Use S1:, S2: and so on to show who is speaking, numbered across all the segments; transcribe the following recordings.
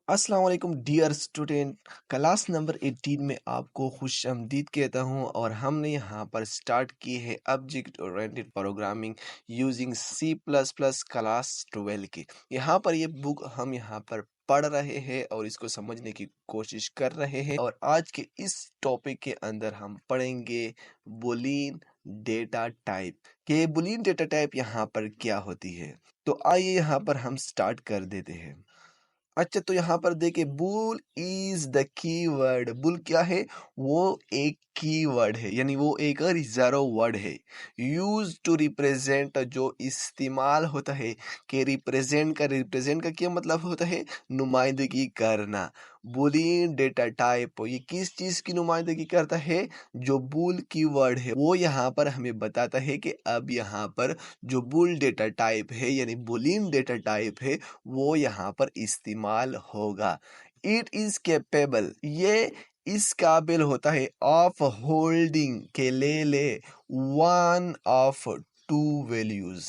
S1: अस्सलाम वालेकुम dear student. Class number 18 में आपको खुशामदीद कहता हूँ और हमने यहाँ पर स्टार्ट की है object oriented programming using C plus plus class 12 की। यहाँ पर ये बुक हम यहाँ पर पढ़ रहे हैं और इसको समझने की कोशिश कर रहे हैं और आज के इस टॉपिक के अंदर हम पढ़ेंगे बुलियन डेटा टाइप के बुलियन डेटा टाइप यहाँ पर क्या होती है। तो आइए यहाँ पर हम स्टार्ट कर देते हैं। अच्छा, तो यहाँ पर देखिए bull is the keyword. Bull क्या है? वो एक कीवर्ड है, यानी वो एक रिजर्व वर्ड है यूज टू रिप्रेजेंट, जो इस्तेमाल होता है कि रिप्रेजेंट का क्या मतलब होता है? नुमाइंदगी करना। बुलियन डेटा टाइप ये किस चीज की नुमाइंदगी करता है? जो बुल कीवर्ड है वो यहाँ पर हमें बताता है कि अब यहाँ पर जो बुल डेटा टाइप है यानी बुलियन डेटा टाइप है वो यहाँ पर इस्तेमाल होगा। इट इज कैपेबल, ये इस काबिल होता है ऑफ होल्डिंग के ले वन ऑफ टू वैल्यूज,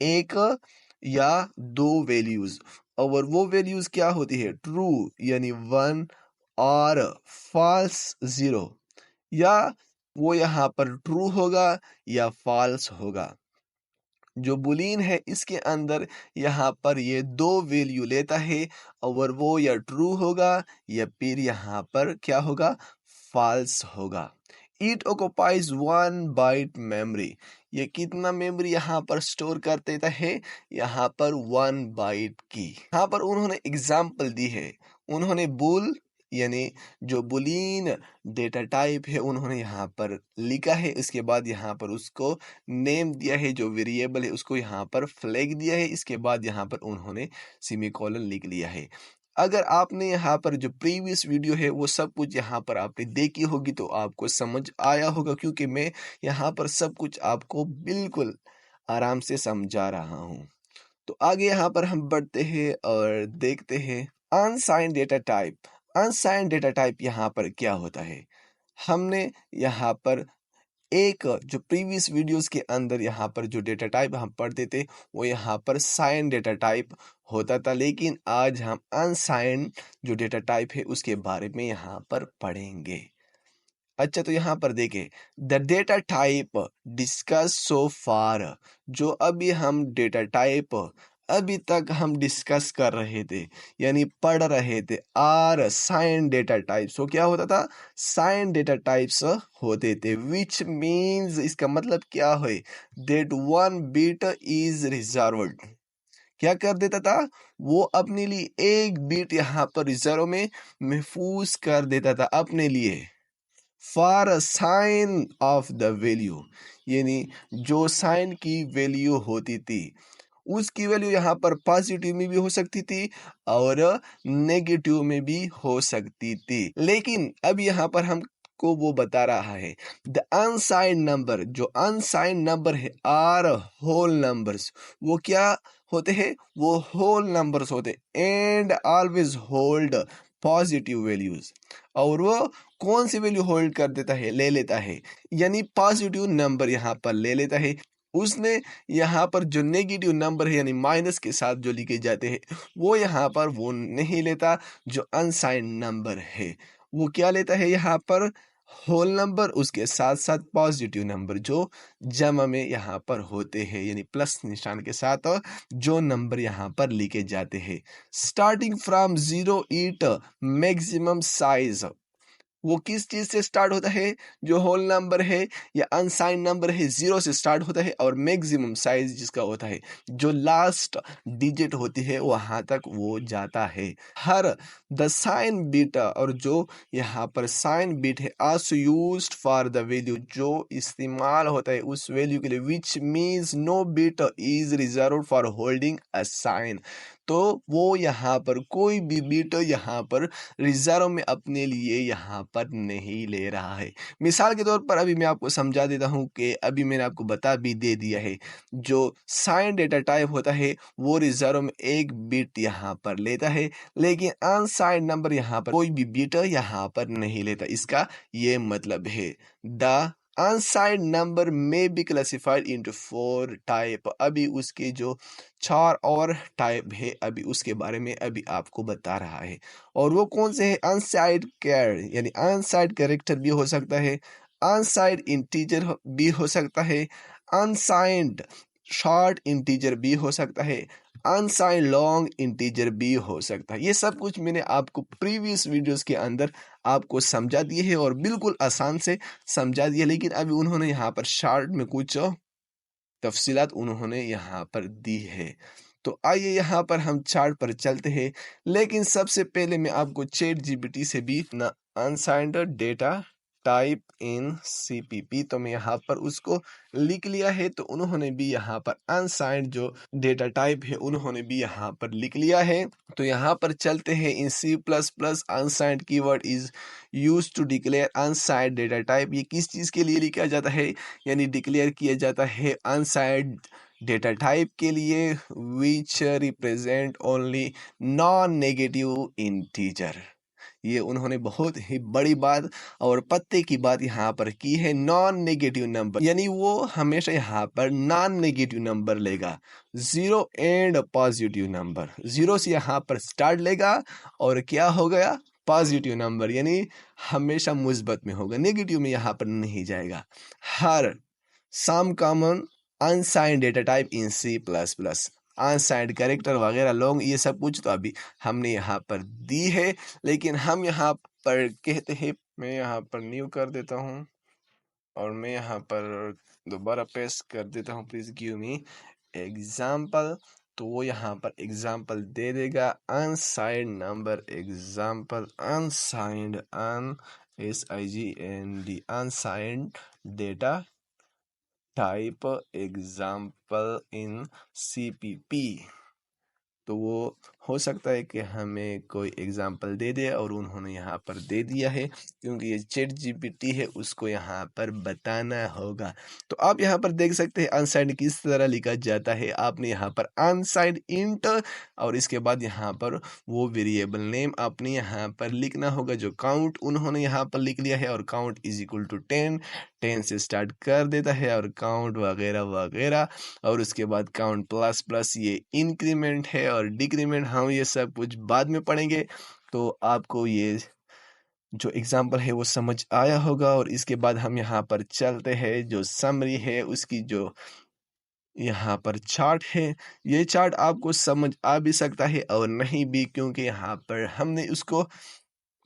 S1: एक या दो वैल्यूज। और वो वैल्यूज क्या होती है? ट्रू यानी वन और फॉल्स जीरो। या वो यहाँ पर ट्रू होगा या फॉल्स होगा। जो बुलियन है इसके अंदर यहाँ पर ये दो वैल्यू लेता है और वो या ट्रू होगा या फिर यहाँ पर क्या होगा? फॉल्स होगा। It occupies one byte memory, ये कितना मेमोरी यहाँ पर स्टोर कर देता है? यहाँ पर वन बाइट की। यहाँ पर उन्होंने एग्जाम्पल दी है, उन्होंने बुल यानी जो बुलियन डेटा टाइप है उन्होंने यहाँ पर लिखा है, इसके बाद यहाँ पर उसको नेम दिया है, जो वेरिएबल है उसको यहाँ पर फ्लैग दिया है, इसके बाद यहाँ पर उन्होंने सेमीकोलन लिख लिया है। अगर आपने यहाँ पर जो प्रीवियस वीडियो है वो सब कुछ यहाँ पर आपने देखी होगी तो आपको समझ आया होगा, क्योंकि मैं यहाँ पर सब कुछ आपको बिल्कुल आराम से समझा रहा हूँ। तो आगे यहाँ पर हम बढ़ते हैं और देखते हैं unsigned data type. Unsigned data type यहाँ पर क्या होता है? हमने यहाँ पर एक जो प्रीवियस वीडियोस के अंदर यहाँ पर जो डेटा टाइप हम पढ़ते थे वो यहाँ पर साइन डेटा टाइप होता था, लेकिन आज हम अनसाइन जो डेटा टाइप है उसके बारे में यहाँ पर पढ़ेंगे। अच्छा, तो यहाँ पर देखें the data type discuss so far, जो अभी हम डेटा टाइप अभी तक हम डिस्कस कर रहे थे यानी पढ़ रहे थे आर साइन डेटा टाइप्स। तो क्या होता था? साइन डेटा टाइप्स होते थे, विच मीन्स इसका मतलब क्या है? That one bit is reserved. क्या कर देता था? वो अपने लिए एक बिट यहाँ पर रिजर्व में महफूज कर देता था अपने लिए। For a sign of the value, यानी जो साइन की वैल्यू होती थी उसकी वैल्यू यहाँ पर पॉजिटिव में भी हो सकती थी और नेगेटिव में भी हो सकती थी। लेकिन अब यहाँ पर हमको वो बता रहा है द अनसाइंड नंबर, जो अनसाइंड नंबर है आर होल नंबर्स। वो क्या होते हैं? वो होल नंबर्स होते and always hold positive values. और वो कौन सी वैल्यू होल्ड कर देता है? ले लेता है, यानी पॉजिटिव नंबर यहाँ पर ले लेता है। उसने यहाँ पर जो नेगेटिव नंबर है यानी माइनस के साथ जो लिखे जाते हैं वो यहाँ पर वो नहीं लेता। जो अनसाइंड नंबर है वो क्या लेता है? यहाँ पर होल नंबर, उसके साथ साथ पॉजिटिव नंबर जो जमा में यहाँ पर होते हैं, यानी प्लस निशान के साथ जो नंबर यहाँ पर लिखे जाते हैं। Starting from zero it maximum size, वो किस चीज से स्टार्ट होता है? जो होल नंबर है या अनसाइन नंबर है जीरो से स्टार्ट होता है और मैक्सिमम साइज जिसका होता है जो लास्ट डिजिट होती है वहां तक वो जाता है। हर द साइन बीट, और जो यहाँ पर साइन बीट है also used for the value, जो इस्तेमाल होता है उस वैल्यू के लिए, which means no bit is reserve for holding a sign. तो वो यहाँ पर कोई भी बीट यहाँ पर रिजर्व में अपने लिए यहाँ पर नहीं ले रहा है। मिसाल के तौर पर अभी मैं आपको समझा देता हूँ कि अभी मैंने आपको बता भी दे दिया है, जो साइन डेटा टाइप होता है वो रिजर्व में एक बिट यहाँ पर लेता है, लेकिन अनसाइंड नंबर यहाँ पर कोई भी बिट यहाँ पर नहीं लेता। इसका ये मतलब है द अनसाइंड नंबर में बी क्लासिफाइड इनटू 4 टाइप। अभी उसके जो 4 और टाइप है अभी उसके बारे में अभी आपको बता रहा है। और वो कौन से है? अनसाइंड कैर यानी अनसाइंड कैरेक्टर भी हो सकता है, अनसाइंड इंटीजर भी हो सकता है, अनसाइंड शॉर्ट इंटीजर भी हो सकता है, अनसाइंड लॉन्ग इंटीजर भी हो सकता है। ये सब कुछ मैंने आपको प्रीवियस वीडियोस के अंदर आपको समझा दिए है और बिल्कुल आसान से समझा दिया, लेकिन अभी उन्होंने यहाँ पर शॉर्ट में कुछ तफसीलात उन्होंने यहाँ पर दी है। तो आइए यहाँ पर हम चार्ट पर चलते हैं, लेकिन सबसे पहले मैं आपको चैट जीपीटी से भी ना अनसाइंड डेटा टाइप इन सीपीपी, तो मैं यहाँ पर उसको लिख लिया है। तो उन्होंने भी यहाँ पर अनसाइंड जो डेटा टाइप है उन्होंने भी यहाँ पर लिख लिया है। तो यहाँ पर चलते हैं। In C plus plus unsigned keyword is use to declare unsigned data type. ये किस चीज़ के लिए लिखा जाता है? यानी डिक्लेयर किया जाता है अनसाइंड डेटा टाइप के लिए, which represent only non negative integer. ये उन्होंने बहुत ही बड़ी बात और पत्ते की बात यहाँ पर की है। नॉन नेगेटिव नंबर यानी वो हमेशा यहाँ पर नॉन नेगेटिव नंबर लेगा, zero and positive number. Zero से यहाँ पर स्टार्ट लेगा और क्या हो गया? पॉजिटिव नंबर, यानी हमेशा मुस्बत में होगा, नेगेटिव में यहाँ पर नहीं जाएगा। हर some common unsigned data type in C plus plus, unsigned character वगैरह लॉन्ग, ये सब कुछ तो अभी हमने यहाँ पर दी है, लेकिन हम यहाँ पर कहते हैं, मैं यहाँ पर न्यू कर देता हूँ और मैं यहाँ पर दोबारा पेस्ट कर देता हूँ। Please give me example. तो वो यहाँ पर एग्जाम्पल दे देगा। Unsigned number example, unsigned un SIGND unsigned data type example in CPP। तो वो हो सकता है कि हमें कोई एग्जाम्पल दे दे और उन्होंने यहाँ पर दे दिया है, क्योंकि ये चैट जीपीटी है उसको यहाँ पर बताना होगा। तो आप यहाँ पर देख सकते हैं अनसाइंड किस तरह लिखा जाता है। आपने यहाँ पर अनसाइंड इंट और इसके बाद यहाँ पर वो वेरिएबल नेम आपने यहाँ पर लिखना होगा, जो काउंट उन्होंने यहाँ पर लिख लिया है। और काउंट इज इक्वल टू 10, 10 से स्टार्ट कर देता है और काउंट वगैरह वगैरह। और उसके बाद काउंट प्लस प्लस ये इंक्रीमेंट है और डिक्रीमेंट, हम ये सब कुछ बाद में पढ़ेंगे। तो आपको ये जो एग्जाम्पल है वो समझ आया होगा। और इसके बाद हम यहाँ पर चलते हैं, जो समरी है उसकी, जो यहाँ पर चार्ट है, ये चार्ट आपको समझ आ भी सकता है और नहीं भी, क्योंकि यहाँ पर हमने उसको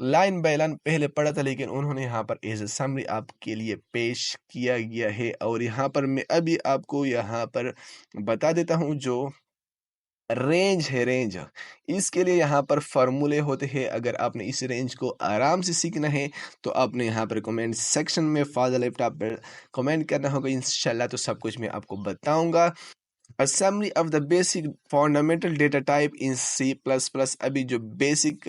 S1: लाइन बाय लाइन पहले पढ़ा था, लेकिन उन्होंने यहाँ पर एज ए समरी आपके लिए पेश किया गया है। और यहाँ पर मैं अभी आपको यहाँ पर बता देता हूँ, जो रेंज है, रेंज, इसके लिए यहाँ पर फॉर्मूले होते हैं। अगर आपने इस रेंज को आराम से सीखना है तो आपने यहाँ पर कमेंट सेक्शन में फादर लैपटॉप पर कमेंट करना होगा, इंशाल्लाह तो सब कुछ मैं आपको बताऊंगा। Assembly of the basic fundamental data type in C++। अभी जो बेसिक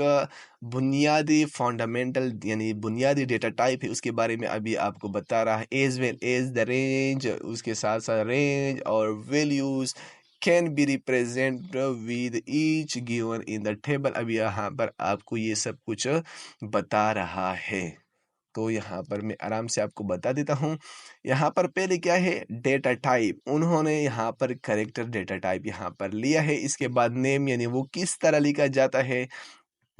S1: बुनियादी फंडामेंटल यानी बुनियादी डेटा टाइप है उसके बारे में अभी आपको बता रहा है। As well as the range, उसके साथ साथ रेंज और values can be represent with each given in the table. अभी यहाँ पर आपको ये सब कुछ बता रहा है। तो यहाँ पर मैं आराम से आपको बता देता हूँ। यहाँ पर पहले क्या है? Data type. उन्होंने यहाँ पर करेक्टर डेटा टाइप यहाँ पर लिया है। इसके बाद नेम, यानी वो किस तरह लिखा जाता है,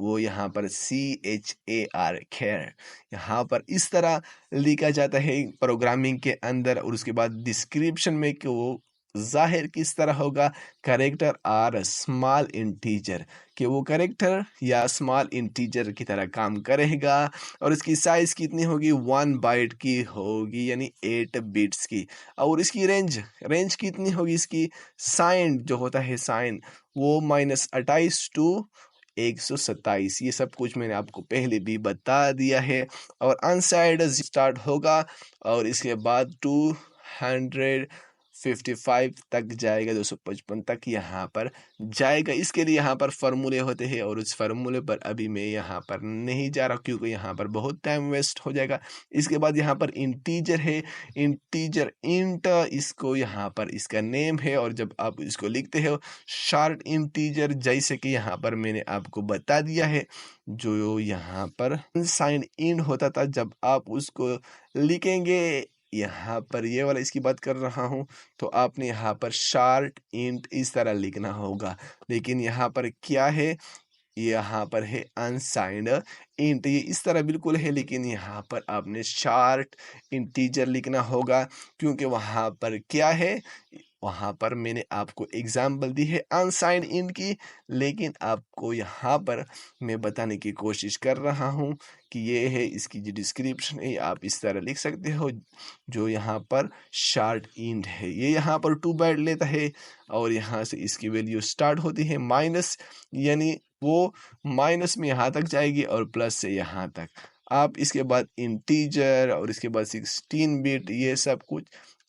S1: वो यहाँ पर CHAR खैर यहाँ पर इस तरह लिखा जाता है प्रोग्रामिंग के अंदर। और उसके बाद डिस्क्रिप्शन में कि वो जाहिर किस तरह होगा, करेक्टर आर स्मॉल इंटीजर, कि वो करेक्टर या स्मॉल इंटीजर की तरह काम करेगा। और इसकी साइज कितनी होगी? 1 बाइट की होगी, यानी 8 बिट्स की। और इसकी रेंज, रेंज कितनी होगी इसकी? साइन जो होता है साइन, वो -28 टू 127। ये सब कुछ मैंने आपको पहले भी बता दिया है। और अनसाइड स्टार्ट होगा और इसके बाद 255 तक जाएगा, 255 तक यहाँ पर जाएगा। इसके लिए यहाँ पर फार्मूले होते हैं और उस फार्मूले पर अभी मैं यहाँ पर नहीं जा रहा, क्योंकि यहाँ पर बहुत टाइम वेस्ट हो जाएगा। इसके बाद यहाँ पर इंटीजर है, इंटीजर इंट, इसको यहाँ पर इसका नेम है। और जब आप इसको लिखते हो शॉर्ट इंटीजर, जैसे कि यहाँ पर मैंने आपको बता दिया है, जो यहाँ पर साइन इन होता था, जब आप उसको लिखेंगे यहाँ पर ये वाला इसकी बात कर रहा हूँ, तो आपने यहाँ पर शार्ट इंट इस तरह लिखना होगा। लेकिन यहाँ पर क्या है, यहाँ पर है अनसाइंड इंट, ये इस तरह बिल्कुल है, लेकिन यहाँ पर आपने शार्ट इंटीजर लिखना होगा, क्योंकि वहाँ पर क्या है, वहाँ पर मैंने आपको एग्जाम्पल दी है अनसाइंड इंट की, लेकिन आपको यहाँ पर मैं बताने की कोशिश कर रहा हूँ कि ये है इसकी जो डिस्क्रिप्शन है, आप इस तरह लिख सकते हो। जो यहाँ पर शार्ट इंट है, ये यहाँ पर 2 बाइट लेता है, और यहाँ से इसकी वैल्यू स्टार्ट होती है माइनस, यानी वो माइनस में यहाँ तक जाएगी और प्लस से यहाँ तक। आप इसके बाद इंटीजर और इसके बाद 16 बिट ये सब कुछ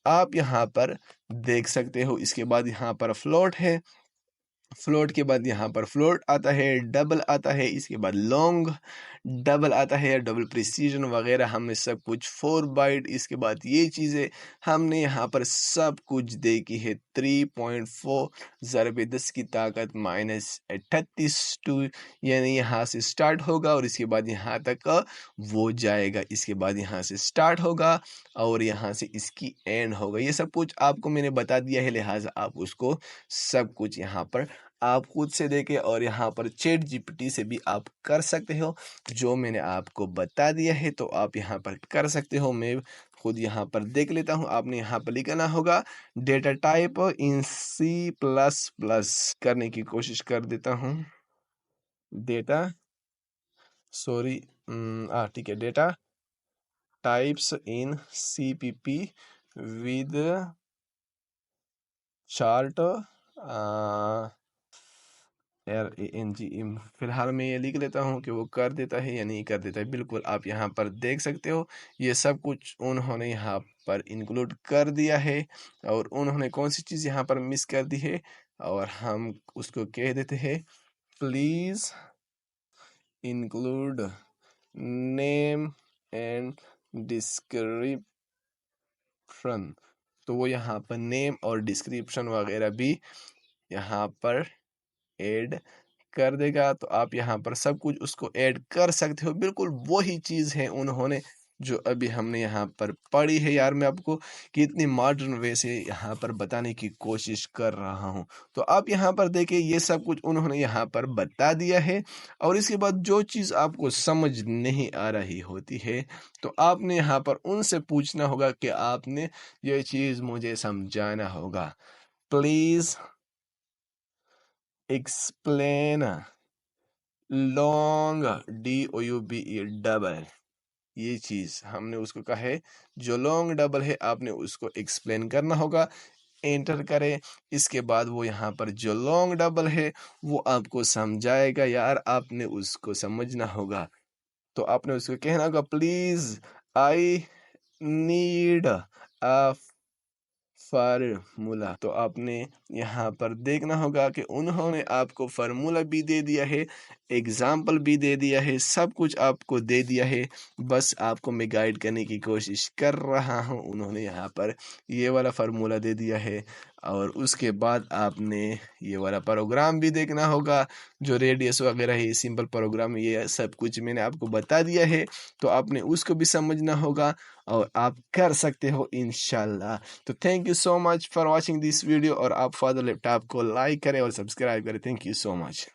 S1: आप यहाँ पर देख सकते हो। इसके बाद यहाँ पर फ्लोट है, फ्लोट के बाद यहाँ पर फ्लोट आता है, डबल आता है, इसके बाद लॉन्ग डबल आता है, डबल प्रिसीजन वगैरह हमने सब कुछ 4 बाइट। इसके बाद ये चीज़ें हमने यहाँ पर सब कुछ देखी है। 3.4 ज़रबे 10 की ताकत -38 यानी यहाँ से स्टार्ट होगा और इसके बाद यहाँ तक वो जाएगा। इसके बाद यहाँ से स्टार्ट होगा और यहाँ से इसकी एंड होगा। ये सब कुछ आपको मैंने बता दिया है, लिहाजा आप उसको सब कुछ यहाँ पर आप खुद से देखें, और यहाँ पर चैट जीपीटी से भी आप कर सकते हो। जो मैंने आपको बता दिया है तो आप यहाँ पर कर सकते हो। मैं खुद यहाँ पर देख लेता हूँ। आपने यहाँ पर लिखना होगा डेटा टाइप इन C++, करने की कोशिश कर देता हूँ। डेटा ठीक है, data types in CPP with chart RANG। फिलहाल मैं ये लिख लेता हूँ कि वो कर देता है या नहीं कर देता है। बिल्कुल आप यहाँ पर देख सकते हो, ये सब कुछ उन्होंने यहाँ पर इंक्लूड कर दिया है, और उन्होंने कौन सी चीज़ यहाँ पर मिस कर दी है, और हम उसको कह देते हैं please include name and description. तो वो यहाँ पर नेम और डिस्क्रिप्शन वगैरह भी यहाँ पर ऐड कर देगा। तो आप यहाँ पर सब कुछ उसको ऐड कर सकते हो। बिल्कुल वही चीज़ है उन्होंने जो अभी हमने यहाँ पर पढ़ी है। यार मैं आपको कितनी मॉडर्न वे से यहाँ पर बताने की कोशिश कर रहा हूँ। तो आप यहाँ पर देखिए, ये सब कुछ उन्होंने यहाँ पर बता दिया है। और इसके बाद जो चीज़ आपको समझ नहीं आ रही होती है, तो आपने यहाँ पर उनसे पूछना होगा कि आपने ये चीज़ मुझे समझाना होगा। Please explain long DOUBE double. ये चीज़ हमने उसको कहा है, जो लॉन्ग डबल है आपने उसको एक्सप्लेन करना होगा। एंटर करें, इसके बाद वो यहाँ पर जो लॉन्ग डबल है वो आपको समझाएगा। यार आपने उसको समझना होगा, तो आपने उसको कहना होगा please I need a formula. तो आपने यहाँ पर देखना होगा कि उन्होंने आपको फार्मूला भी दे दिया है, एग्जाम्पल भी दे दिया है, सब कुछ आपको दे दिया है। बस आपको मैं गाइड करने की कोशिश कर रहा हूँ। उन्होंने यहाँ पर ये वाला फार्मूला दे दिया है, और उसके बाद आपने ये वाला प्रोग्राम भी देखना होगा, जो रेडियस वगैरह है, सिंपल प्रोग्राम, ये सब कुछ मैंने आपको बता दिया है। तो आपने उसको भी समझना होगा, और आप कर सकते हो इंशाल्लाह। तो thank you so much for watching this video, और आप फादर लैपटॉप को लाइक करें और सब्सक्राइब करें। Thank you so much.